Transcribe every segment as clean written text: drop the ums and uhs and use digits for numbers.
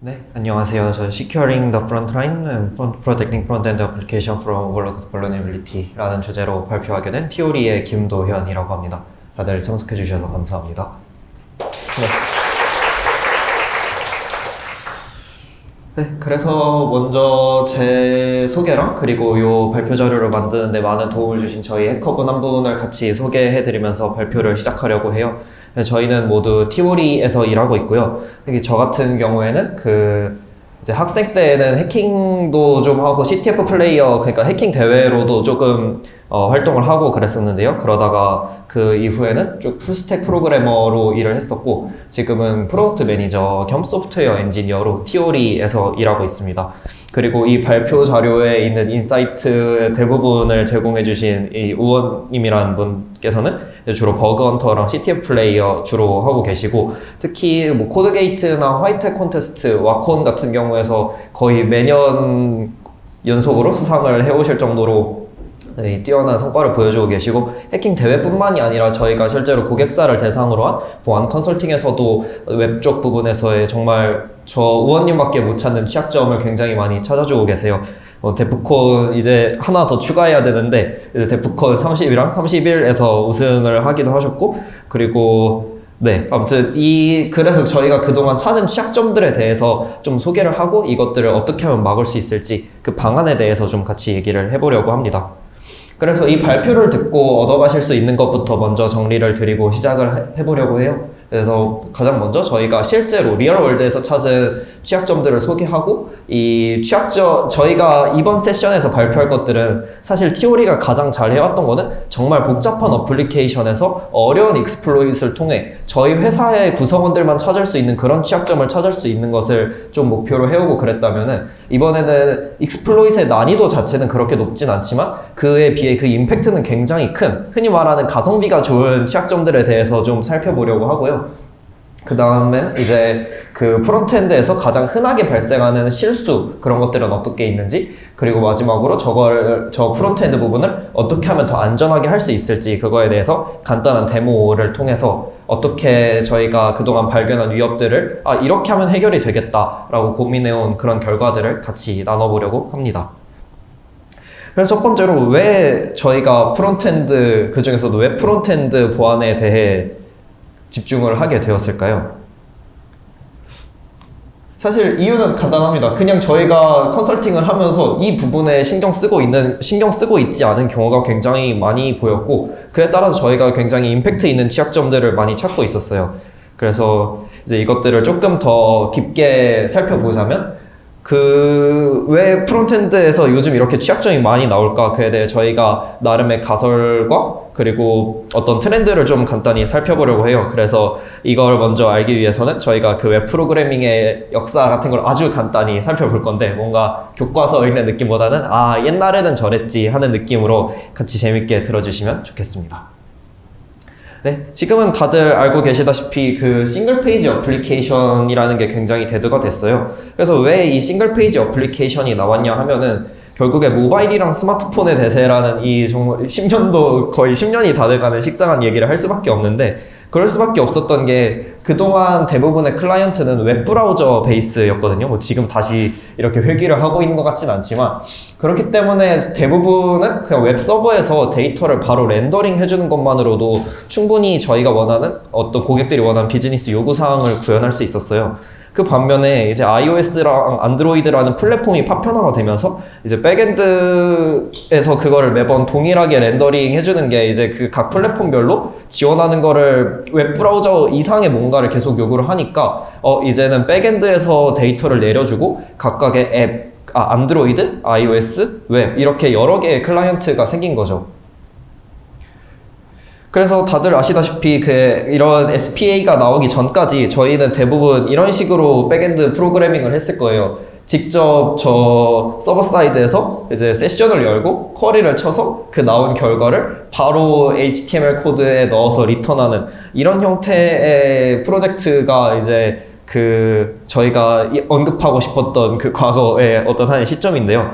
네, 안녕하세요. 저는 Securing the Frontline and Protecting Front-End Application from Overlooked Vulnerability라는 주제로 발표하게 된 티오리의 김도현이라고 합니다. 다들 참석해 주셔서 감사합니다. 네, 그래서 먼저 제 소개랑 그리고 이 발표 자료를 만드는데 많은 도움을 주신 저희 해커분 한 분을 같이 소개해드리면서 발표를 시작하려고 해요. 네, 저희는 모두 티오리에서 일하고 있고요. 특히 저 같은 경우에는 이제 학생 때에는 해킹도 좀 하고 CTF 플레이어, 그러니까 해킹 대회로도 조금 활동을 하고 그랬었는데요. 그러다가 그 이후에는 쭉 풀스택 프로그래머로 일을 했었고, 지금은 프로덕트 매니저 겸 소프트웨어 엔지니어로 티오리에서 일하고 있습니다. 그리고 이 발표 자료에 있는 인사이트 대부분을 제공해주신 이 우원님이라는 분께서는 주로 버그헌터랑 CTF 플레이어 주로 하고 계시고, 특히 뭐 코드게이트나 화이트 콘테스트, 와콘 같은 경우에서 거의 매년 연속으로 수상을 해오실 정도로 뛰어난 성과를 보여주고 계시고, 해킹 대회뿐만이 아니라 저희가 실제로 고객사를 대상으로 한 보안 컨설팅에서도 웹 쪽 부분에서의 정말 저 우원님밖에 못 찾는 취약점을 굉장히 많이 찾아주고 계세요. 데프콘 이제 하나 더 추가해야 되는데, 데프콘 30이랑 31에서 우승을 하기도 하셨고, 그리고 네, 아무튼 그래서 저희가 그동안 찾은 취약점들에 대해서 좀 소개를 하고, 이것들을 어떻게 하면 막을 수 있을지 그 방안에 대해서 좀 같이 얘기를 해보려고 합니다. 그래서 이 발표를 듣고 얻어가실 수 있는 것부터 먼저 정리를 드리고 시작을 해보려고 해요. 그래서 가장 먼저 저희가 실제로 리얼월드에서 찾은 취약점들을 소개하고, 이 취약점, 저희가 이번 세션에서 발표할 것들은 사실 티오리가 가장 잘 해왔던 거는 정말 복잡한 어플리케이션에서 어려운 익스플로잇을 통해 저희 회사의 구성원들만 찾을 수 있는 그런 취약점을 찾을 수 있는 것을 좀 목표로 해오고 그랬다면은, 이번에는 익스플로잇의 난이도 자체는 그렇게 높진 않지만 그에 비해 그 임팩트는 굉장히 큰, 흔히 말하는 가성비가 좋은 취약점들에 대해서 좀 살펴보려고 하고요. 그 다음엔 이제 그 프론트엔드에서 가장 흔하게 발생하는 실수, 그런 것들은 어떻게 있는지, 그리고 마지막으로 저 프론트엔드 부분을 어떻게 하면 더 안전하게 할 수 있을지, 그거에 대해서 간단한 데모를 통해서 어떻게 저희가 그동안 발견한 위협들을 이렇게 하면 해결이 되겠다라고 고민해온 그런 결과들을 같이 나눠보려고 합니다. 그래서 첫 번째로 왜 저희가 프론트엔드, 그 중에서도 웹 프론트엔드 보안에 대해 집중을 하게 되었을까요? 사실 이유는 간단합니다. 그냥 저희가 컨설팅을 하면서 이 부분에 신경 쓰고 있지 않은 경우가 굉장히 많이 보였고, 그에 따라서 저희가 굉장히 임팩트 있는 취약점들을 많이 찾고 있었어요. 그래서 이제 이것들을 조금 더 깊게 살펴보자면, 왜 프론트엔드에서 요즘 이렇게 취약점이 많이 나올까, 그에 대해 저희가 나름의 가설과 그리고 어떤 트렌드를 좀 간단히 살펴보려고 해요. 그래서 이걸 먼저 알기 위해서는 저희가 그 웹 프로그래밍의 역사 같은 걸 아주 간단히 살펴볼 건데, 뭔가 교과서 읽는 느낌보다는 옛날에는 저랬지 하는 느낌으로 같이 재밌게 들어주시면 좋겠습니다. 네, 지금은 다들 알고 계시다시피 그 싱글 페이지 어플리케이션이라는 게 굉장히 대두가 됐어요. 그래서 왜 이 싱글 페이지 어플리케이션이 나왔냐 하면은, 결국에 모바일이랑 스마트폰의 대세라는 이 정말 10년도, 거의 10년이 다 돼가는 식상한 얘기를 할 수밖에 없는데, 그럴 수밖에 없었던 게 그동안 대부분의 클라이언트는 웹브라우저 베이스였거든요. 뭐 지금 다시 이렇게 회귀를 하고 있는 것 같진 않지만, 그렇기 때문에 대부분은 그냥 웹서버에서 데이터를 바로 렌더링 해주는 것만으로도 충분히 저희가 원하는, 어떤 고객들이 원하는 비즈니스 요구사항을 구현할 수 있었어요. 그 반면에 이제 iOS랑 안드로이드라는 플랫폼이 파편화가 되면서 이제 백엔드에서 그거를 매번 동일하게 렌더링 해주는 게 이제 그 각 플랫폼별로 지원하는 거를 웹브라우저 이상의 뭔가를 계속 요구를 하니까, 이제는 백엔드에서 데이터를 내려주고 각각의 앱, 안드로이드, iOS, 웹, 이렇게 여러 개의 클라이언트가 생긴 거죠. 그래서 다들 아시다시피 이런 SPA가 나오기 전까지 저희는 대부분 이런 식으로 백엔드 프로그래밍을 했을 거예요. 직접 저 서버 사이드에서 이제 세션을 열고 쿼리를 쳐서 그 나온 결과를 바로 HTML 코드에 넣어서 리턴하는 이런 형태의 프로젝트가 이제 저희가 언급하고 싶었던 그 과거의 어떤 하나의 시점인데요.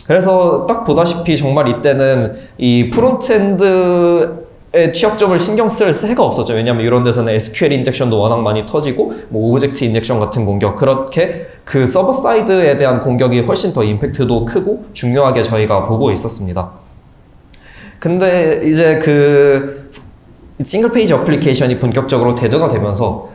그래서 딱 보다시피 정말 이때는 이 프론트엔드 취약점을 신경 쓸 새가 없었죠. 왜냐하면 이런 데서는 SQL 인젝션도 워낙 많이 터지고 뭐 오브젝트 인젝션 같은 공격, 그렇게 그 서버 사이드에 대한 공격이 훨씬 더 임팩트도 크고 중요하게 저희가 보고 있었습니다. 근데 이제 그 싱글 페이지 어플리케이션이 본격적으로 대두가 되면서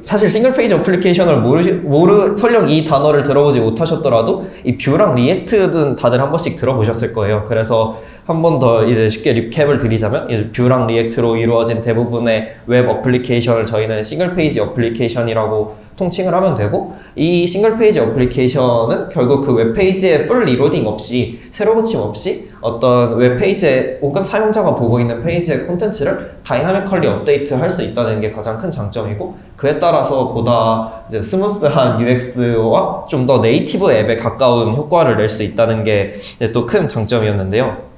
사실 싱글 페이지 어플리케이션을 설령 이 단어를 들어보지 못하셨더라도 이 뷰랑 리액트는 다들 한 번씩 들어보셨을 거예요. 그래서 한 번 더 이제 쉽게 리캡을 드리자면, 이제 뷰랑 리액트로 이루어진 대부분의 웹 어플리케이션을 저희는 싱글 페이지 어플리케이션이라고 통칭을 하면 되고, 이 싱글 페이지 어플리케이션은 결국 그 웹페이지에 풀 리로딩 없이, 새로 고침 없이 어떤 웹페이지에 혹은 사용자가 보고 있는 페이지의 콘텐츠를 다이나미컬리 업데이트 할 수 있다는 게 가장 큰 장점이고, 그에 따라서 보다 이제 스무스한 UX와 좀 더 네이티브 앱에 가까운 효과를 낼 수 있다는 게 또 큰 장점이었는데요.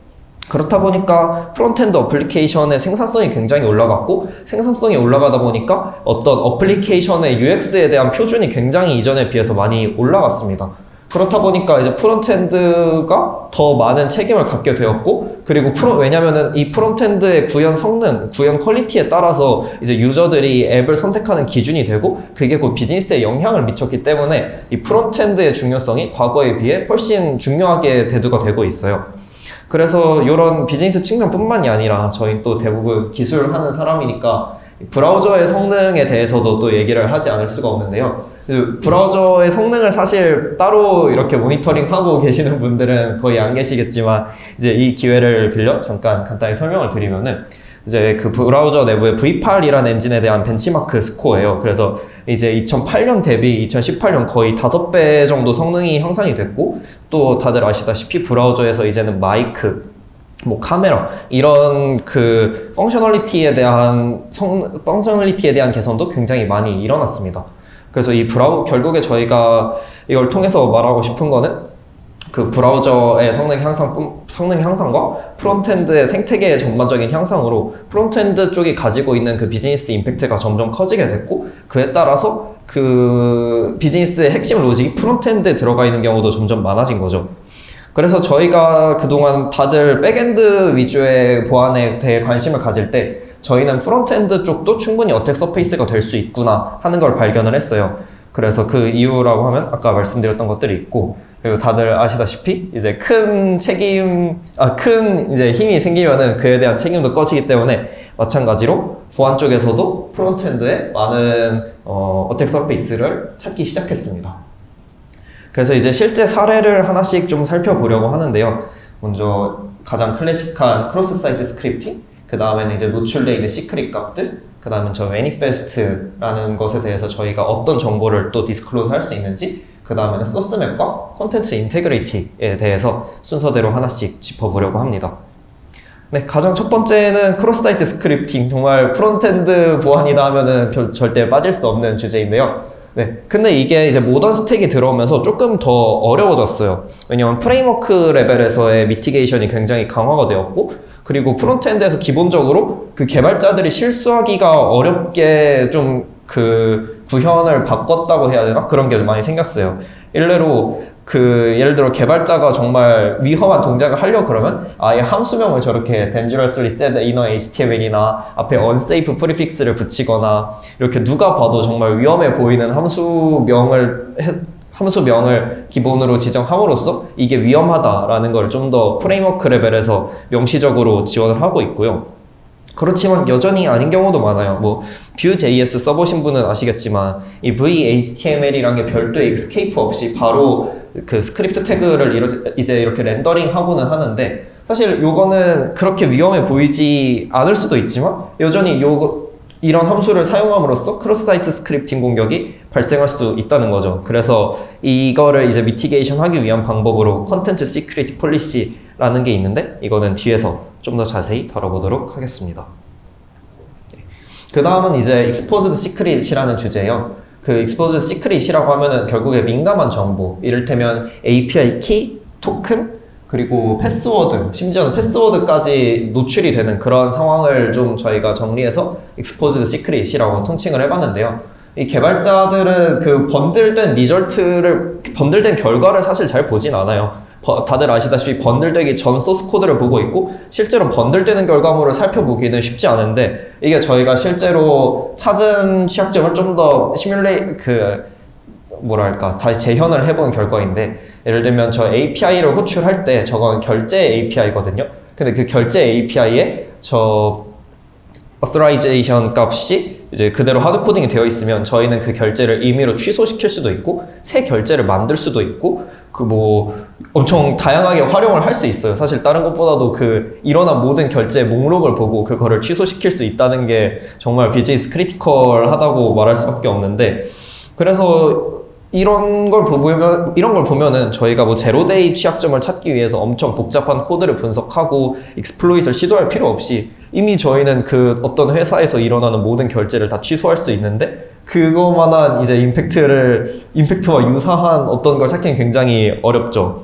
그렇다 보니까 프론트엔드 어플리케이션의 생산성이 굉장히 올라갔고, 생산성이 올라가다 보니까 어떤 어플리케이션의 UX에 대한 표준이 굉장히 이전에 비해서 많이 올라갔습니다. 그렇다 보니까 이제 프론트엔드가 더 많은 책임을 갖게 되었고, 그리고 왜냐면은 이 프론트엔드의 구현 성능, 구현 퀄리티에 따라서 이제 유저들이 앱을 선택하는 기준이 되고, 그게 곧 비즈니스에 영향을 미쳤기 때문에 이 프론트엔드의 중요성이 과거에 비해 훨씬 중요하게 대두가 되고 있어요. 그래서 이런 비즈니스 측면뿐만이 아니라 저희 또 대부분 기술하는 사람이니까 브라우저의 성능에 대해서도 또 얘기를 하지 않을 수가 없는데요. 브라우저의 성능을 사실 따로 이렇게 모니터링하고 계시는 분들은 거의 안 계시겠지만, 이제 이 기회를 빌려 잠깐 간단히 설명을 드리면은, 이제 그 브라우저 내부의 V8이라는 엔진에 대한 벤치마크 스코어예요. 그래서 이제 2008년 대비 2018년 거의 5배 정도 성능이 향상이 됐고, 또 다들 아시다시피 브라우저에서 이제는 마이크, 뭐 카메라, 이런 그 펑셔널리티에 대한 개선도 굉장히 많이 일어났습니다. 그래서 결국에 저희가 이걸 통해서 말하고 싶은 거는, 그 브라우저의 성능 향상과 프론트엔드의 생태계의 전반적인 향상으로 프론트엔드 쪽이 가지고 있는 그 비즈니스 임팩트가 점점 커지게 됐고, 그에 따라서 그 비즈니스의 핵심 로직이 프론트엔드에 들어가 있는 경우도 점점 많아진 거죠. 그래서 저희가 그동안 다들 백엔드 위주의 보안에 대해 관심을 가질 때, 저희는 프론트엔드 쪽도 충분히 어택 서페이스가 될 수 있구나 하는 걸 발견을 했어요. 그래서 그 이유라고 하면 아까 말씀드렸던 것들이 있고, 그리고 다들 아시다시피 이제 큰 이제 힘이 생기면은 그에 대한 책임도 꺼지기 때문에, 마찬가지로 보안 쪽에서도 프론트엔드에 많은 어택 서페이스를 찾기 시작했습니다. 그래서 이제 실제 사례를 하나씩 좀 살펴보려고 하는데요. 먼저 가장 클래식한 크로스 사이트 스크립팅, 그 다음에는 이제 노출되어 있는 시크릿 값들, 그 다음은 저 매니페스트라는 것에 대해서 저희가 어떤 정보를 또 디스클로즈 할 수 있는지, 그 다음에는 소스맵과 콘텐츠 인테그리티에 대해서 순서대로 하나씩 짚어보려고 합니다. 네, 가장 첫 번째는 크로스 사이트 스크립팅. 정말 프론트엔드 보안이다 하면은 절대 빠질 수 없는 주제인데요. 네, 근데 이게 이제 모던 스택이 들어오면서 조금 더 어려워졌어요. 왜냐면 프레임워크 레벨에서의 미티게이션이 굉장히 강화가 되었고, 그리고 프론트엔드에서 기본적으로 그 개발자들이 실수하기가 어렵게 좀 그 구현을 바꿨다고 해야 되나? 그런 게 많이 생겼어요. 예를 들어 개발자가 정말 위험한 동작을 하려고 그러면 아예 함수명을 저렇게 dangerously set inner HTML이나 앞에 unsafe prefix를 붙이거나, 이렇게 누가 봐도 정말 위험해 보이는 함수명을 기본으로 지정함으로써 이게 위험하다라는 걸 좀 더 프레임워크 레벨에서 명시적으로 지원을 하고 있고요. 그렇지만 여전히 아닌 경우도 많아요. 뭐 Vue.js 써보신 분은 아시겠지만, 이 v-html이란 게 별도의 escape 없이 바로 그 스크립트 태그를 이제 이렇게 렌더링 하고는 하는데, 사실 요거는 그렇게 위험해 보이지 않을 수도 있지만, 여전히 이런 함수를 사용함으로써 크로스 사이트 스크립팅 공격이 발생할 수 있다는 거죠. 그래서 이거를 이제 미티게이션 하기 위한 방법으로 컨텐츠 시크릿 폴리시라는 게 있는데, 이거는 뒤에서 좀 더 자세히 다뤄보도록 하겠습니다. 그 다음은 이제 Exposed Secret이라는 주제예요. 그 Exposed Secret이라고 하면은 결국에 민감한 정보, 이를테면 API 키, 토큰, 그리고 패스워드, 심지어는 패스워드까지 노출이 되는 그런 상황을 좀 저희가 정리해서 Exposed Secret이라고 통칭을 해봤는데요. 이 개발자들은 그 번들된 결과를 사실 잘 보진 않아요. 다들 아시다시피 번들되기 전 소스 코드를 보고 있고 실제로 번들되는 결과물을 살펴보기는 쉽지 않은데 이게 저희가 실제로 찾은 취약점을 좀 더 뭐랄까 다시 재현을 해본 결과인데 예를 들면 저 API를 호출할 때 저건 결제 API거든요. 근데 그 결제 API에 저 authorization 값이 이제 그대로 하드코딩이 되어 있으면 저희는 그 결제를 임의로 취소시킬 수도 있고 새 결제를 만들 수도 있고 그 뭐 엄청 다양하게 활용을 할 수 있어요. 사실 다른 것보다도 그 일어난 모든 결제 목록을 보고 그거를 취소시킬 수 있다는 게 정말 비즈니스 크리티컬하다고 말할 수밖에 없는데 그래서 이런 걸 보면은 저희가 뭐 제로데이 취약점을 찾기 위해서 엄청 복잡한 코드를 분석하고 익스플로잇을 시도할 필요 없이 이미 저희는 그 어떤 회사에서 일어나는 모든 결제를 다 취소할 수 있는데 그거만한 이제 임팩트와 유사한 어떤 걸 찾기는 굉장히 어렵죠.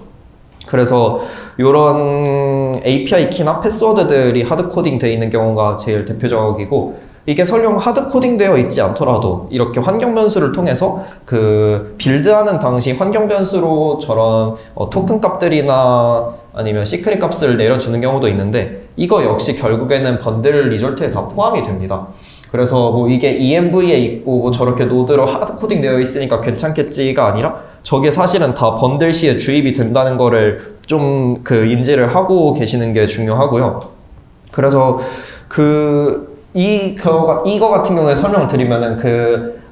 그래서 이런 API 키나 패스워드들이 하드코딩 되어 있는 경우가 제일 대표적이고 이게 설령 하드코딩 되어 있지 않더라도 이렇게 환경 변수를 통해서 그 빌드하는 당시 환경 변수로 저런 토큰 값들이나 아니면 시크릿 값을 내려주는 경우도 있는데 이거 역시 결국에는 번들 리졸트에 다 포함이 됩니다. 그래서 뭐 이게 ENV에 있고 뭐 저렇게 노드로 하드코딩 되어 있으니까 괜찮겠지가 아니라 저게 사실은 다 번들 시에 주입이 된다는 거를 좀 그 인지를 하고 계시는 게 중요하고요. 그래서 이거 같은 경우에 설명을 드리면은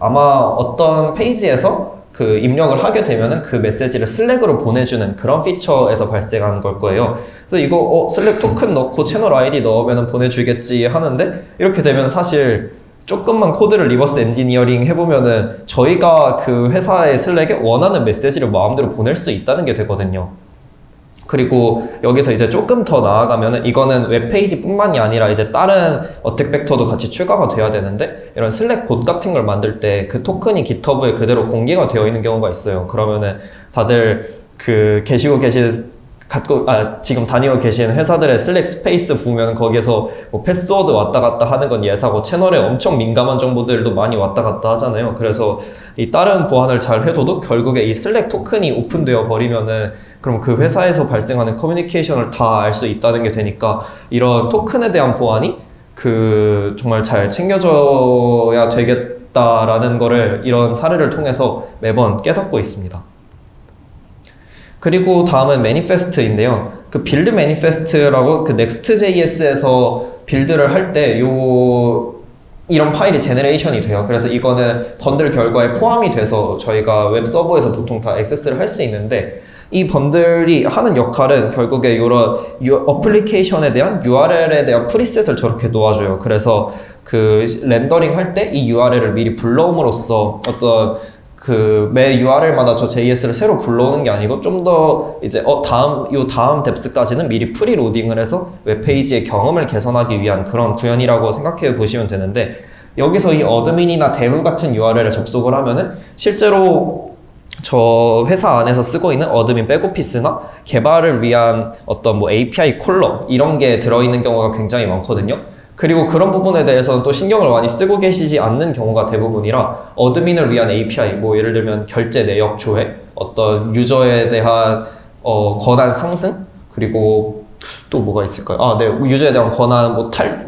아마 어떤 페이지에서 그 입력을 하게 되면은 그 메시지를 슬랙으로 보내주는 그런 피처에서 발생한 걸 거예요. 그래서 이거 슬랙 토큰 넣고 채널 아이디 넣으면 보내주겠지 하는데 이렇게 되면 사실 조금만 코드를 리버스 엔지니어링 해보면은 저희가 그 회사의 슬랙에 원하는 메시지를 마음대로 보낼 수 있다는 게 되거든요. 그리고 여기서 이제 조금 더 나아가면은 이거는 웹페이지 뿐만이 아니라 이제 다른 어택 벡터도 같이 추가가 돼야 되는데 이런 슬랙 봇 같은 걸 만들 때 그 토큰이 GitHub에 그대로 공개가 되어 있는 경우가 있어요. 그러면은 다들 지금 다니고 계신 회사들의 슬랙 스페이스 보면 거기에서 뭐 패스워드 왔다 갔다 하는 건 예사고 채널에 엄청 민감한 정보들도 많이 왔다 갔다 하잖아요. 그래서 이 다른 보안을 잘 해줘도 결국에 이 슬랙 토큰이 오픈되어 버리면은 그럼 그 회사에서 발생하는 커뮤니케이션을 다 알 수 있다는 게 되니까 이런 토큰에 대한 보안이 정말 잘 챙겨져야 되겠다라는 거를 이런 사례를 통해서 매번 깨닫고 있습니다. 그리고 다음은 매니페스트인데요. 그 빌드 매니페스트라고 그 Next.js에서 빌드를 할 때 이런 파일이 제너레이션이 돼요. 그래서 이거는 번들 결과에 포함이 돼서 저희가 웹 서버에서 보통 다 액세스를 할 수 있는데 이 번들이 하는 역할은 결국에 이런 어플리케이션에 대한 URL에 대한 프리셋을 저렇게 놓아줘요. 그래서 그 렌더링 할 때 이 URL을 미리 불러옴으로써 어떤 매 URL마다 저 JS를 새로 불러오는 게 아니고 좀 더 이제 다음 뎁스까지는 미리 프리로딩을 해서 웹페이지의 경험을 개선하기 위한 그런 구현이라고 생각해 보시면 되는데 여기서 이 어드민이나 데브 같은 URL에 접속을 하면은 실제로 저 회사 안에서 쓰고 있는 어드민 백오피스나 개발을 위한 어떤 뭐 API 콜럼 이런 게 들어있는 경우가 굉장히 많거든요. 그리고 그런 부분에 대해서는 또 신경을 많이 쓰고 계시지 않는 경우가 대부분이라 어드민을 위한 API, 뭐 예를 들면 결제 내역 조회, 어떤 유저에 대한 권한 상승, 그리고 또 뭐가 있을까요? 유저에 대한 권한,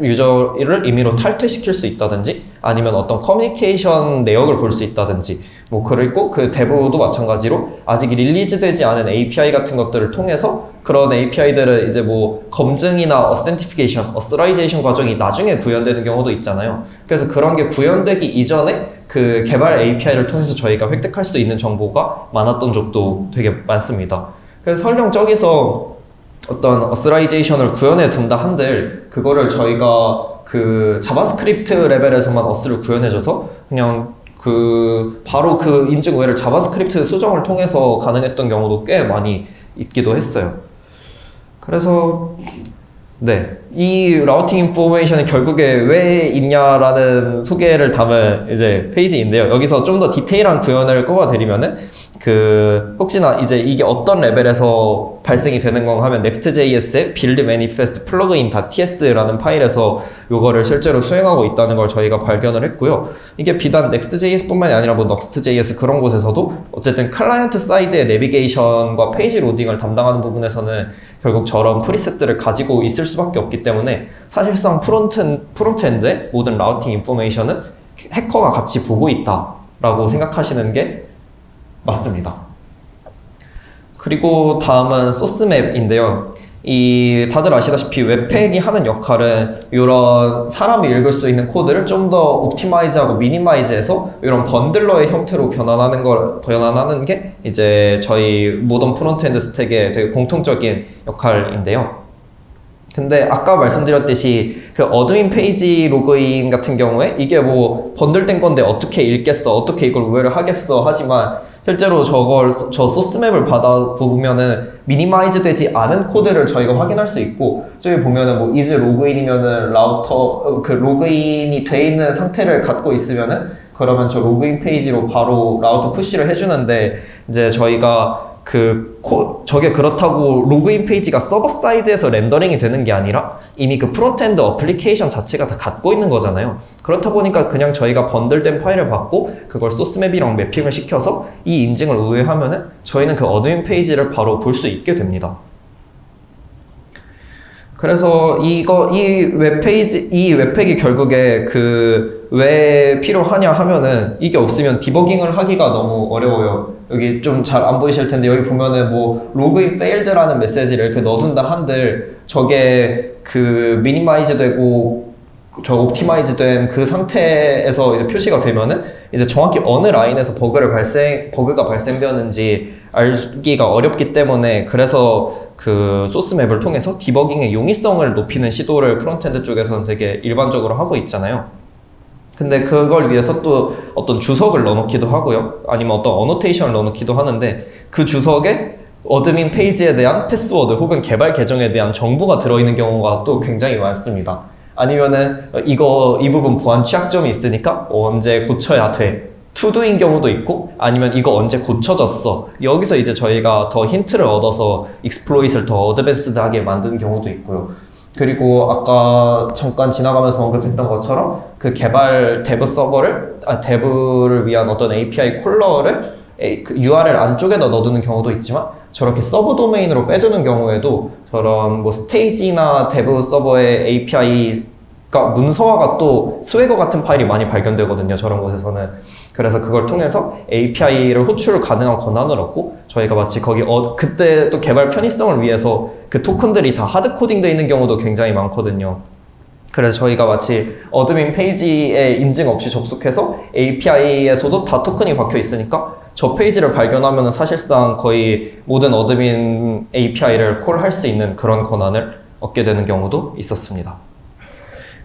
유저를 임의로 탈퇴시킬 수 있다든지, 아니면 어떤 커뮤니케이션 내역을 볼 수 있다든지, 그리고 그 대부도 마찬가지로 아직 릴리즈되지 않은 API 같은 것들을 통해서 그런 API들은 이제 검증이나 authentication 과정이 나중에 구현되는 경우도 있잖아요. 그래서 그런 게 구현되기 이전에 그 개발 API를 통해서 저희가 획득할 수 있는 정보가 많았던 적도 되게 많습니다. 그래서 설령 저기서 어떤 authorization을 구현해 둔다 한들 그거를 저희가 그 자바스크립트 레벨에서만 어스를 구현해줘서 그냥 바로 그 인증 오해를 자바스크립트 수정을 통해서 가능했던 경우도 꽤 많이 있기도 했어요. 그래서 네. 이 라우팅 인포메이션이 결국에 왜 있냐라는 소개를 담은 이제 페이지인데요. 여기서 좀 더 디테일한 구현을 꼽아드리면은 혹시나 이제 이게 어떤 레벨에서 발생이 되는 건가 하면 Next.js의 build manifest plugin.ts라는 파일에서 요거를 실제로 수행하고 있다는 걸 저희가 발견을 했고요. 이게 비단 Next.js뿐만이 아니라 뭐 Next.js 그런 곳에서도 어쨌든 클라이언트 사이드의 내비게이션과 페이지 로딩을 담당하는 부분에서는 결국 저런 프리셋들을 가지고 있을 수밖에 없기 때문에 사실상 프론트엔드의 모든 라우팅 인포메이션은 해커가 같이 보고 있다라고 생각하시는 게 맞습니다. 그리고 다음은 소스맵인데요. 다들 아시다시피 웹팩이 하는 역할은 이런 사람이 읽을 수 있는 코드를 좀 더 옵티마이즈하고 미니마이즈해서 이런 번들러의 형태로 변환하는 게 이제 저희 모던 프론트엔드 스택의 되게 공통적인 역할인데요. 근데 아까 말씀드렸듯이 그 어드민 페이지 로그인 같은 경우에 이게 뭐 번들된 건데 어떻게 읽겠어, 어떻게 이걸 우회를 하겠어 하지만 실제로 저 소스맵을 받아보면은 미니마이즈 되지 않은 코드를 저희가 확인할 수 있고, 저기 보면은 뭐 is 로그인이면은 라우터, 로그인이 돼 있는 상태를 갖고 있으면은 그러면 저 로그인 페이지로 바로 라우터 푸시를 해주는데, 이제 저희가 저게 그렇다고 로그인 페이지가 서버 사이드에서 렌더링이 되는 게 아니라 이미 그 프론트엔드 어플리케이션 자체가 다 갖고 있는 거잖아요. 그렇다 보니까 그냥 저희가 번들된 파일을 받고 그걸 소스맵이랑 매핑을 시켜서 이 인증을 우회하면은 저희는 그 어드민 페이지를 바로 볼 수 있게 됩니다. 그래서 이 웹팩이 결국에 왜 필요하냐 하면은 이게 없으면 디버깅을 하기가 너무 어려워요. 여기 좀 잘 안 보이실 텐데 여기 보면은 뭐 로그인 failed라는 메시지를 이렇게 넣어둔다 한들 저게 미니마이즈 되고 저 옵티마이즈 된 그 상태에서 이제 표시가 되면은 이제 정확히 어느 라인에서 버그가 발생되었는지 알기가 어렵기 때문에, 그래서 소스맵을 통해서 디버깅의 용이성을 높이는 시도를 프론트엔드 쪽에서는 되게 일반적으로 하고 있잖아요. 근데 그걸 위해서 또 어떤 주석을 넣어놓기도 하고요. 아니면 어떤 어노테이션을 넣어놓기도 하는데 그 주석에 어드민 페이지에 대한 패스워드 혹은 개발 계정에 대한 정보가 들어있는 경우가 또 굉장히 많습니다. 아니면은 이 부분 보안 취약점이 있으니까 언제 고쳐야 돼. 투두인 경우도 있고, 아니면 이거 언제 고쳐졌어. 여기서 이제 저희가 더 힌트를 얻어서 익스플로잇을 더 어드밴스드하게 만드는 경우도 있고요. 그리고 아까 잠깐 지나가면서 언급했던 것처럼 그 개발 데브를 위한 어떤 API 콜러를 URL 안쪽에다 넣어두는 경우도 있지만, 저렇게 서브 도메인으로 빼두는 경우에도 저런 뭐 스테이지나 데브 서버의 API가 문서화가 또 스웨거 같은 파일이 많이 발견되거든요, 저런 곳에서는. 그래서 그걸 통해서 API를 호출 가능한 권한을 얻고, 저희가 마치 그때 또 개발 편의성을 위해서 그 토큰들이 다 하드코딩 되어 있는 경우도 굉장히 많거든요. 그래서 저희가 마치 어드민 페이지에 인증 없이 접속해서 API에서도 다 토큰이 박혀 있으니까 저 페이지를 발견하면 사실상 거의 모든 어드민 API를 콜할 수 있는 그런 권한을 얻게 되는 경우도 있었습니다.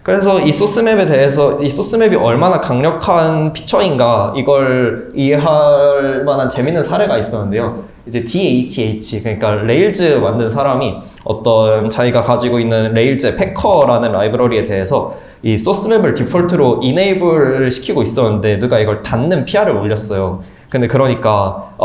그래서 이 소스맵이 얼마나 강력한 피처인가 이걸 이해할 만한 재밌는 사례가 있었는데요. 이제 DHH, 그러니까 레일즈 만든 사람이 어떤 자기가 가지고 있는 레일즈의 패커라는 라이브러리에 대해서 이 소스맵을 디폴트로 이네이블을 시키고 있었는데 누가 이걸 닫는 PR을 올렸어요. 근데 그러니까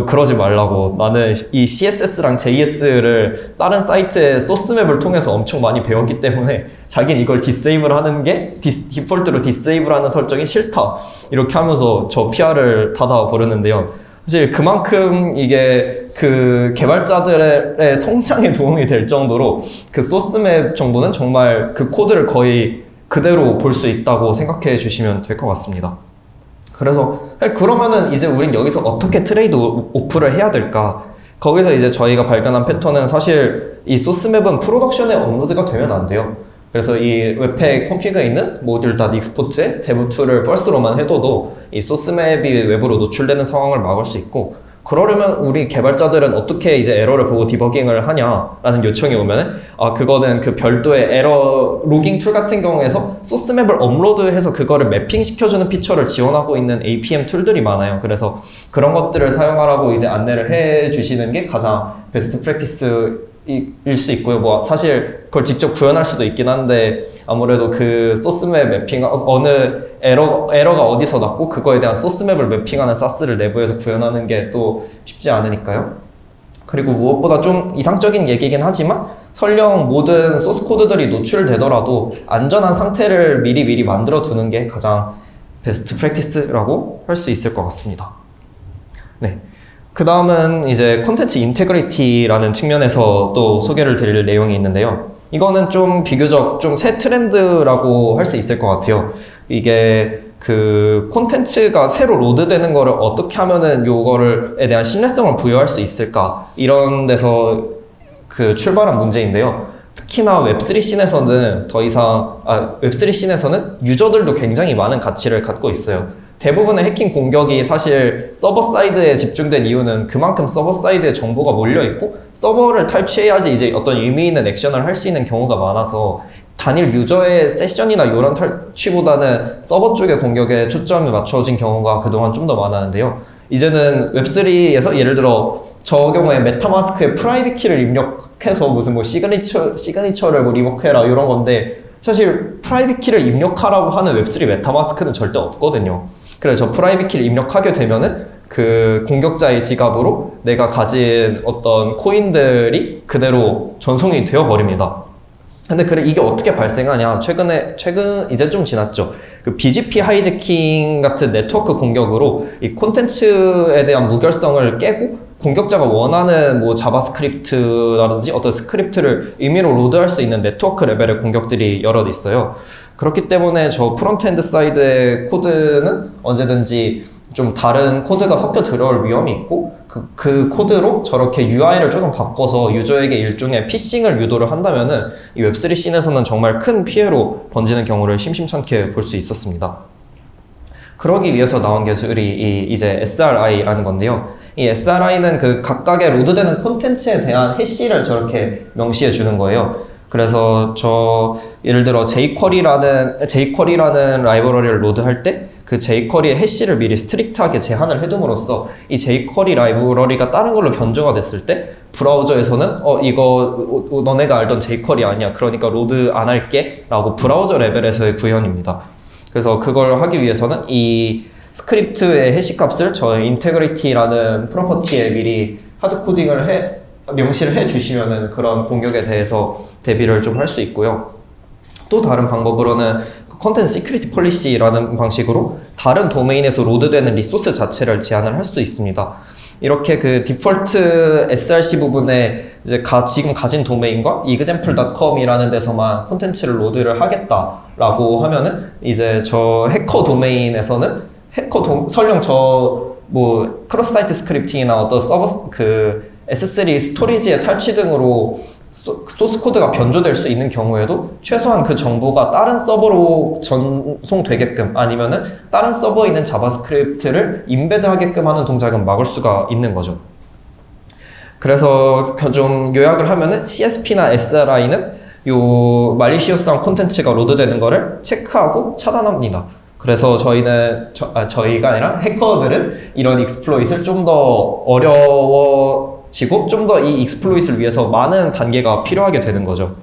그러지 말라고, 나는 이 CSS랑 JS를 다른 사이트의 소스맵을 통해서 엄청 많이 배웠기 때문에 자기는 이걸 디세이블 하는 게 디폴트로 디세이블 하는 설정이 싫다, 이렇게 하면서 저 PR을 닫아 버렸는데요. 사실 그만큼 이게 개발자들의 성장에 도움이 될 정도로 그 소스맵 정보는 정말 그 코드를 거의 그대로 볼 수 있다고 생각해 주시면 될 것 같습니다. 그래서 그러면은 이제 우린 여기서 어떻게 트레이드 오프를 해야 될까? 거기서 이제 저희가 발견한 패턴은 사실 이 소스맵은 프로덕션에 업로드가 되면 안 돼요. 그래서 이 웹팩 컴피그에 있는 module.export에 dev2를 first로만 해둬도 이 소스맵이 외부로 노출되는 상황을 막을 수 있고, 그러려면 우리 개발자들은 어떻게 이제 에러를 보고 디버깅을 하냐라는 요청이 오면은 그거는 그 별도의 에러 로깅 툴 같은 경우에서 소스맵을 업로드해서 그거를 매핑 시켜주는 피처를 지원하고 있는 APM 툴들이 많아요. 그래서 그런 것들을 사용하라고 이제 안내를 해 주시는 게 가장 베스트 프랙티스 일 수 있고요. 뭐 사실 그걸 직접 구현할 수도 있긴 한데 아무래도 그 소스맵 매핑 어느 에러가 어디서 났고 그거에 대한 소스맵을 매핑하는 사스를 내부에서 구현하는 게 또 쉽지 않으니까요. 그리고 무엇보다 좀 이상적인 얘기긴 하지만 설령 모든 소스 코드들이 노출되더라도 안전한 상태를 미리 만들어 두는 게 가장 베스트 프랙티스라고 할 수 있을 것 같습니다. 네. 그 다음은 이제 콘텐츠 인테그리티라는 측면에서 또 소개를 드릴 내용이 있는데요. 이거는 좀 비교적 좀 새 트렌드라고 할 수 있을 것 같아요. 이게 그 콘텐츠가 새로 로드되는 거를 어떻게 하면은 요거를에 대한 신뢰성을 부여할 수 있을까 이런 데서 그 출발한 문제인데요. 특히나 웹3 씬에서는 웹3 씬에서는 유저들도 굉장히 많은 가치를 갖고 있어요. 대부분의 해킹 공격이 사실 서버 사이드에 집중된 이유는 그만큼 서버 사이드에 정보가 몰려있고 서버를 탈취해야지 이제 어떤 의미 있는 액션을 할 수 있는 경우가 많아서 단일 유저의 세션이나 이런 탈취보다는 서버 쪽의 공격에 초점이 맞춰진 경우가 그동안 좀 더 많았는데요. 이제는 웹3에서 예를 들어 저 경우에 메타마스크에 프라이빗 키를 입력해서 무슨 뭐 시그니처를 뭐 리버크해라 이런 건데 사실 프라이빗 키를 입력하라고 하는 웹3 메타마스크는 절대 없거든요. 그래서 저 프라이빗 키를 입력하게 되면은 그 공격자의 지갑으로 내가 가진 어떤 코인들이 그대로 전송이 되어 버립니다. 근데 그래 이게 어떻게 발생하냐? 이제 좀 지났죠. 그 BGP 하이제킹 같은 네트워크 공격으로 이 콘텐츠에 대한 무결성을 깨고 공격자가 원하는 뭐 자바스크립트라든지 어떤 스크립트를 임의로 로드할 수 있는 네트워크 레벨의 공격들이 여러 있어요. 그렇기 때문에 저 프론트엔드 사이드의 코드는 언제든지 좀 다른 코드가 섞여 들어올 위험이 있고 그 코드로 저렇게 UI를 조금 바꿔서 유저에게 일종의 피싱을 유도를 한다면은 이 웹3 씬에서는 정말 큰 피해로 번지는 경우를 심심찮게 볼 수 있었습니다. 그러기 위해서 나온 기술이 이제 SRI라는 건데요. 이 SRI는 그 각각의 로드되는 콘텐츠에 대한 해시를 저렇게 명시해 주는 거예요. 그래서 예를 들어 jQuery라는 라이브러리를 로드할 때 그 jQuery의 해시를 미리 스트릭트하게 제한을 해둠으로써 이 jQuery 라이브러리가 다른 걸로 변조가 됐을 때 브라우저에서는 이거 너네가 알던 jQuery 아니야. 그러니까 로드 안 할게 라고 브라우저 레벨에서의 구현입니다. 그래서 그걸 하기 위해서는 이 스크립트의 해시 값을 저 인테그리티라는 프로퍼티에 미리 하드코딩을 명시를 해주시면은 그런 공격에 대해서 대비를 좀 할 수 있고요. 또 다른 방법으로는 컨텐츠 시큐리티 폴리시라는 방식으로 다른 도메인에서 로드되는 리소스 자체를 제한을 할 수 있습니다. 이렇게 그 디폴트 src 부분에 이제 지금 가진 도메인과 example.com이라는 데서만 콘텐츠를 로드를 하겠다라고 하면은 이제 저 해커 도메인에서는 설령 뭐 크로스 사이트 스크립팅이나 어떤 서버 S3 스토리지의 탈취 등으로 소스 코드가 변조될 수 있는 경우에도 최소한 그 정보가 다른 서버로 전송되게끔 아니면은 다른 서버에 있는 자바스크립트를 임베드하게끔 하는 동작은 막을 수가 있는 거죠. 그래서 좀 요약을 하면은 CSP나 SRI는 요 말리시어스한 콘텐츠가 로드되는 거를 체크하고 차단합니다. 그래서 저희가 아니라 해커들은 이런 익스플로잇을 좀 더 어려워지고 좀 더 이 익스플로잇을 위해서 많은 단계가 필요하게 되는 거죠.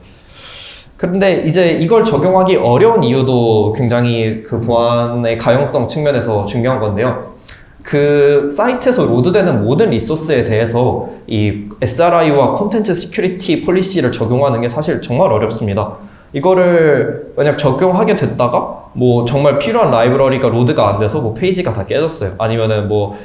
그런데 이제 이걸 적용하기 어려운 이유도 굉장히 그 보안의 가용성 측면에서 중요한 건데요. 그 사이트에서 로드되는 모든 리소스에 대해서 이 SRI와 콘텐츠 시큐리티 폴리시를 적용하는 게 사실 정말 어렵습니다. 이거를 만약 적용하게 됐다가 뭐 정말 필요한 라이브러리가 로드가 안 돼서 뭐 페이지가 다 깨졌어요. 아니면은 뭐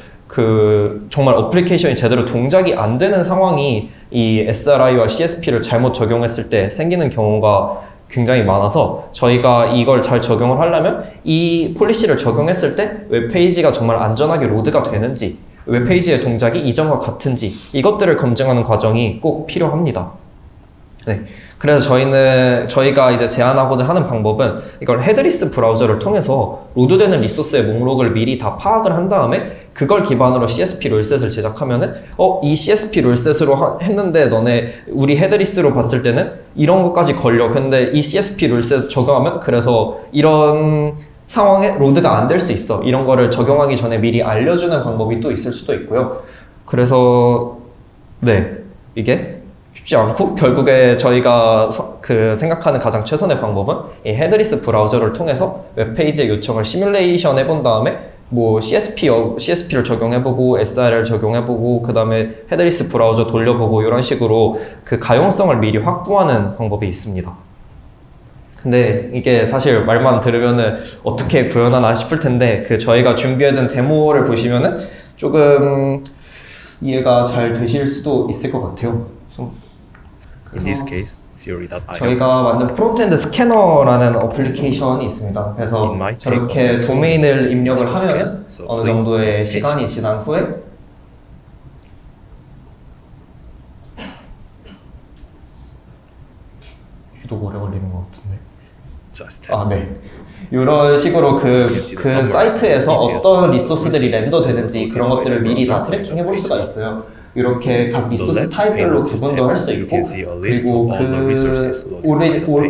정말 어플리케이션이 제대로 동작이 안 되는 상황이 이 SRI와 CSP를 잘못 적용했을 때 생기는 경우가 굉장히 많아서 저희가 이걸 잘 적용을 하려면 이 폴리시를 적용했을 때 웹페이지가 정말 안전하게 로드가 되는지 웹페이지의 동작이 이전과 같은지 이것들을 검증하는 과정이 꼭 필요합니다. 네. 그래서 저희가 이제 제안하고자 하는 방법은 이걸 헤드리스 브라우저를 통해서 로드되는 리소스의 목록을 미리 다 파악을 한 다음에 그걸 기반으로 CSP 룰셋을 제작하면은 이 CSP 룰셋으로 했는데 우리 헤드리스로 봤을 때는 이런 것까지 걸려. 근데 이 CSP 룰셋 적용하면 그래서 이런 상황에 로드가 안 될 수 있어. 이런 거를 적용하기 전에 미리 알려주는 방법이 또 있을 수도 있고요. 그래서 네, 이게 쉽지 않고 결국에 저희가 생각하는 가장 최선의 방법은 이 헤드리스 브라우저를 통해서 웹페이지의 요청을 시뮬레이션 해본 다음에 뭐 CSP를 적용해보고 SR을 적용해보고 그 다음에 헤드리스 브라우저 돌려보고 이런 식으로 그 가용성을 미리 확보하는 방법이 있습니다. 근데 이게 사실 말만 들으면은 어떻게 구현하나 싶을 텐데 그 저희가 준비해둔 데모를 보시면은 조금 이해가 잘 되실 수도 있을 것 같아요. In this case, Theory.io. 저희가 만든 프론트엔드 스캐너라는 어플리케이션이 있습니다. 그래서 In my 저렇게 table, 도메인을 입력을 it's to 하면은 scan, so 어느 please 정도의 page. 시간이 지난 후에 유독 오래 걸리는 것 같은데. Just 네. 이런 식으로 그 사이트에서 어떤 리소스들이 렌더되는지 그런 것들을 미리 다 트래킹 해볼 수가 있어요. 이렇게 각 리소스 타입별로 구분도 할 수 있고, 그리고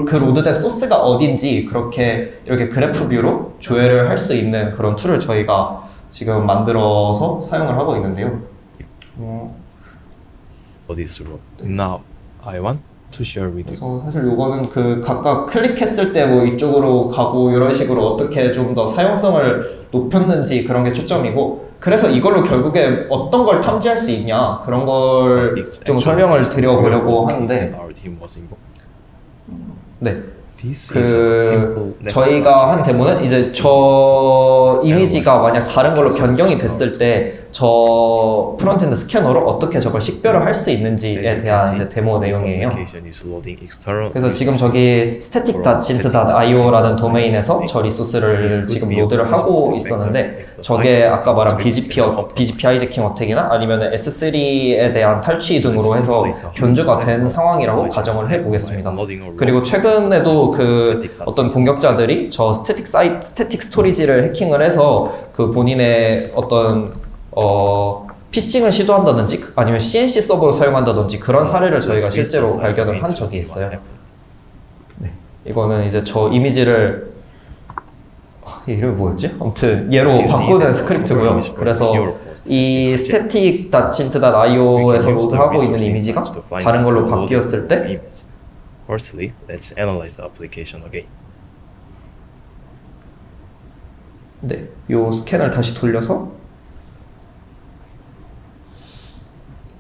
그 로드된 소스가 어딘지 그렇게 이렇게 그래프 뷰로 조회를 할 수 있는 그런 툴을 저희가 지금 만들어서 사용을 하고 있는데요. for this row. Now, I want to share with you. 그래서 사실 요거는 그 각각 클릭했을 때 뭐 이쪽으로 가고 이런 식으로 어떻게 좀 더 사용성을 높였는지 그런 게 초점이고, 그래서 이걸로 결국에 어떤 걸 탐지할 수 있냐 그런 걸 좀 설명을 드려보려고 하는데, Our team was involved. 네. This is a simple next 저희가 한 project. 데모는 이제 저 이미지가 만약 다른 걸로 변경이 됐을 때 저 프론트엔드 스캐너로 어떻게 저걸 식별을 할 수 있는지에 대한 이제 데모 내용이에요. 그래서 지금 저기 static.jint.io라는 도메인에서 저 리소스를 지금 로드를 하고 있었는데, 저게 아까 말한 BGP 하이제킹 어택이나 아니면 S3에 대한 탈취 등으로 해서 견주가 된 상황이라고 가정을 해보겠습니다. 그리고 최근에도 그 어떤 공격자들이 저 스태틱 스토리지를 해킹을 해서 그 본인의 어떤 피싱을 시도한다든지 아니면 CNC 서버를 사용한다든지 그런 사례를 저희가 실제로 발견을 한 적이 있어요. 네. 이거는 이제 저 이미지를 이름이 뭐였지? 아무튼 얘로 바꾸는 스크립트고요. 그래서 이 static.jint.io에서 로드하고 있는 이미지가 다른 걸로 바뀌었을 때 Firstly, let's analyze the application again. 네, 요 스캔을 다시 돌려서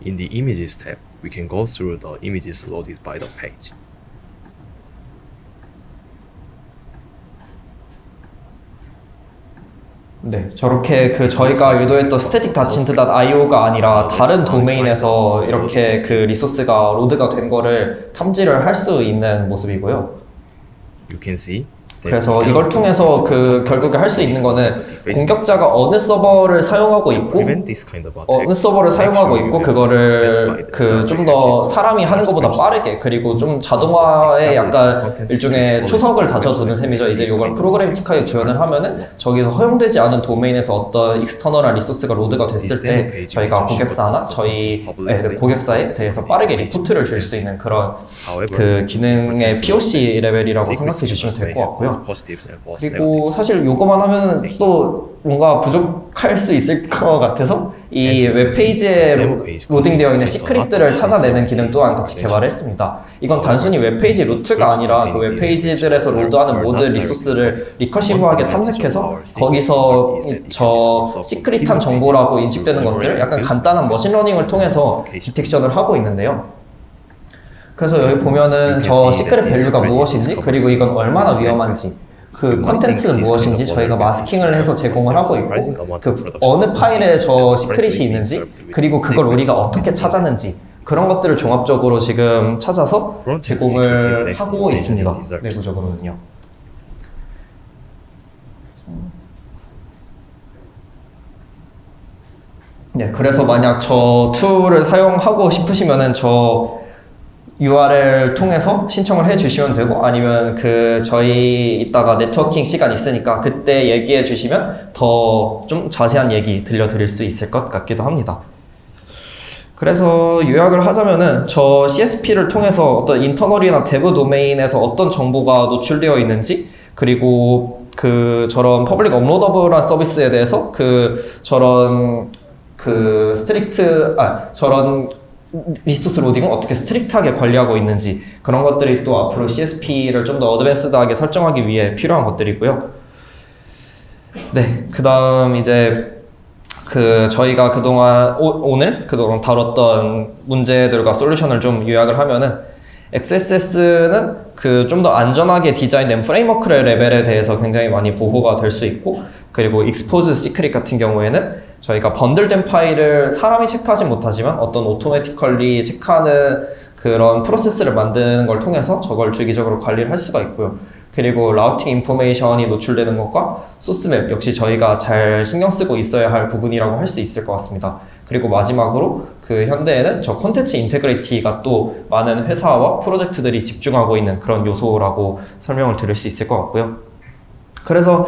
In the Images tab, we can go through the images loaded by the page. 네, 저렇게 그 저희가 유도했던 static.jint.io가 아니라 다른 도메인에서 이렇게 그 리소스가 로드가 된 거를 탐지를 할 수 있는 모습이고요. You can see 그래서 이걸 통해서 그 결국에 할 수 있는 거는 공격자가 어느 서버를 사용하고 있고 어느 서버를 사용하고 있고 그거를 그 좀 더 사람이 하는 것보다 빠르게, 그리고 좀 자동화에 약간 일종의 초석을 다져두는 셈이죠. 이제 이걸 프로그래미틱하게 구현을 하면은 저기서 허용되지 않은 도메인에서 어떤 익스터널한 리소스가 로드가 됐을 때 저희가 고객사나 저희 고객사에 대해서 빠르게 리포트를 줄 수 있는 그런 그 기능의 POC 레벨이라고 생각해 주시면 될 것 같고요. 그리고 사실 요거만 하면 또 뭔가 부족할 수 있을 것 같아서 이 웹페이지에 로딩되어 있는 시크릿들을 찾아내는 기능 또한 같이 개발했습니다. 이건 단순히 웹페이지 루트가 아니라 그 웹페이지들에서 로드하는 모든 리소스를 리커시브하게 탐색해서 거기서 저 시크릿한 정보라고 인식되는 것들을 약간 간단한 머신러닝을 통해서 디텍션을 하고 있는데요. 그래서 여기 보면은 저 시크릿 밸류가 무엇인지, 그리고 이건 얼마나 위험한지, 그 컨텐츠는 무엇인지 저희가 마스킹을 해서 제공을 하고 있고, 그 어느 파일에 저 시크릿이 있는지, 그리고 그걸 우리가 어떻게 찾았는지 그런 것들을 종합적으로 지금 찾아서 제공을 하고 있습니다. 내부적으로는요. 네, 그래서 만약 저 툴을 사용하고 싶으시면은 저 URL 통해서 신청을 해 주시면 되고, 아니면 그 저희 이따가 네트워킹 시간 있으니까 그때 얘기해 주시면 더 좀 자세한 얘기 들려드릴 수 있을 것 같기도 합니다. 그래서 요약을 하자면은 저 CSP를 통해서 어떤 인터널이나 데브 도메인에서 어떤 정보가 노출되어 있는지, 그리고 그 저런 퍼블릭 업로더블한 서비스에 대해서 저런 리소스 로딩을 어떻게 스트릭트하게 관리하고 있는지 그런 것들이 또 앞으로 CSP를 좀 더 어드밴스드하게 설정하기 위해 필요한 것들이고요. 네, 그 다음 이제 저희가 오늘 그동안 다뤘던 문제들과 솔루션을 좀 요약을 하면은 XSS는 좀 더 안전하게 디자인된 프레임워크 레벨에 대해서 굉장히 많이 보호가 될 수 있고, 그리고 익스포즈 시크릿 같은 경우에는 저희가 번들된 파일을 사람이 체크하진 못하지만 어떤 오토매티컬리 체크하는 그런 프로세스를 만드는 걸 통해서 저걸 주기적으로 관리를 할 수가 있고요. 그리고 라우팅 인포메이션이 노출되는 것과 소스맵 역시 저희가 잘 신경 쓰고 있어야 할 부분이라고 할 수 있을 것 같습니다. 그리고 마지막으로 현대에는 저 콘텐츠 인테그리티가 또 많은 회사와 프로젝트들이 집중하고 있는 그런 요소라고 설명을 드릴 수 있을 것 같고요. 그래서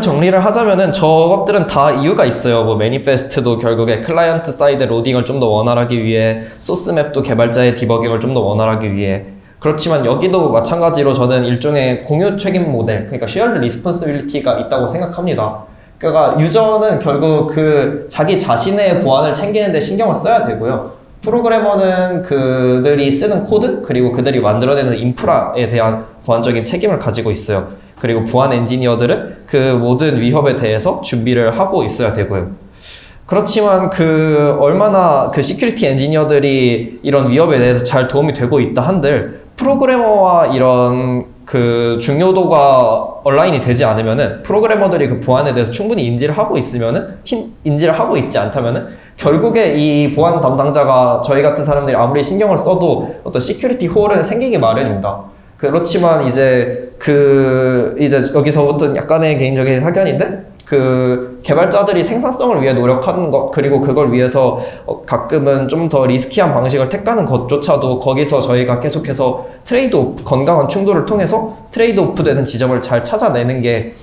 정리를 하자면은 저것들은 다 이유가 있어요. 뭐 매니페스트도 결국에 클라이언트 사이드 로딩을 좀 더 원활하기 위해, 소스맵도 개발자의 디버깅을 좀 더 원활하기 위해. 그렇지만 여기도 마찬가지로 저는 일종의 공유 책임 모델, 그러니까 쉐어드 리스폰시빌리티가 있다고 생각합니다. 그러니까 유저는 결국 자기 자신의 보안을 챙기는데 신경을 써야 되고요. 프로그래머는 그들이 쓰는 코드, 그리고 그들이 만들어내는 인프라에 대한 보안적인 책임을 가지고 있어요. 그리고 보안 엔지니어들은 그 모든 위협에 대해서 준비를 하고 있어야 되고요. 그렇지만 얼마나 시큐리티 엔지니어들이 이런 위협에 대해서 잘 도움이 되고 있다 한들, 프로그래머와 이런 중요도가 얼라인이 되지 않으면은, 프로그래머들이 보안에 대해서 충분히 인지를 하고 있지 않다면은 결국에 이 보안 담당자가, 저희 같은 사람들이 아무리 신경을 써도 어떤 시큐리티 홀은 생기기 마련입니다. 그렇지만 이제 여기서부터 약간의 개인적인 사견인데, 개발자들이 생산성을 위해 노력하는 것, 그리고 그걸 위해서 가끔은 좀 더 리스키한 방식을 택하는 것조차도 거기서 저희가 계속해서 건강한 충돌을 통해서 트레이드오프 되는 지점을 잘 찾아내는 게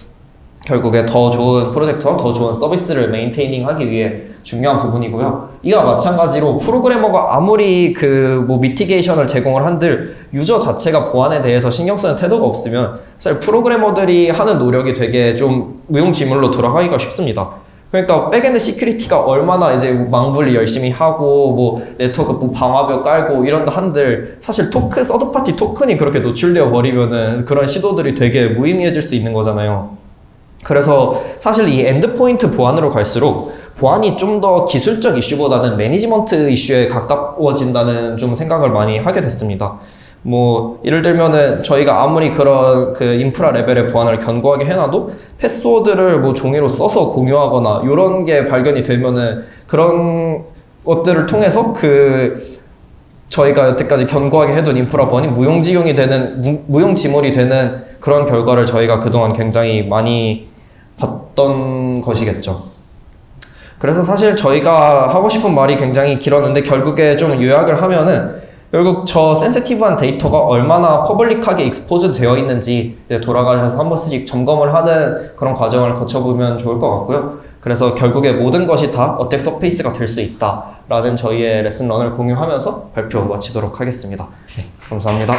결국에 더 좋은 프로젝트와 더 좋은 서비스를 메인테이닝 하기 위해 중요한 부분이고요. 이와 마찬가지로 프로그래머가 아무리 미티게이션을 제공을 한들 유저 자체가 보안에 대해서 신경 쓰는 태도가 없으면 사실 프로그래머들이 하는 노력이 되게 좀 무용지물로 돌아가기가 쉽습니다. 그러니까 백엔드 시큐리티가 얼마나 이제 망분리 열심히 하고 네트워크 방화벽 깔고 이런다 한들, 사실 서드파티 토큰이 그렇게 노출되어 버리면은 그런 시도들이 되게 무의미해질 수 있는 거잖아요. 그래서 사실 이 엔드포인트 보안으로 갈수록 보안이 좀 더 기술적 이슈보다는 매니지먼트 이슈에 가까워진다는 좀 생각을 많이 하게 됐습니다. 예를 들면은 저희가 아무리 그런 인프라 레벨의 보안을 견고하게 해놔도 패스워드를 종이로 써서 공유하거나 이런 게 발견이 되면은, 그런 것들을 통해서 저희가 여태까지 견고하게 해둔 인프라 보안이 무용지물이 되는 그런 결과를 저희가 그동안 굉장히 많이 봤던 것이겠죠. 그래서 사실 저희가 하고 싶은 말이 굉장히 길었는데, 결국에 좀 요약을 하면은, 결국 저 센시티브한 데이터가 얼마나 퍼블릭하게 익스포즈 되어 있는지 돌아가셔서 한 번씩 점검을 하는 그런 과정을 거쳐보면 좋을 것 같고요. 그래서 결국에 모든 것이 다 어택 서페이스가 될 수 있다라는 저희의 레슨런을 공유하면서 발표 마치도록 하겠습니다. 네, 감사합니다.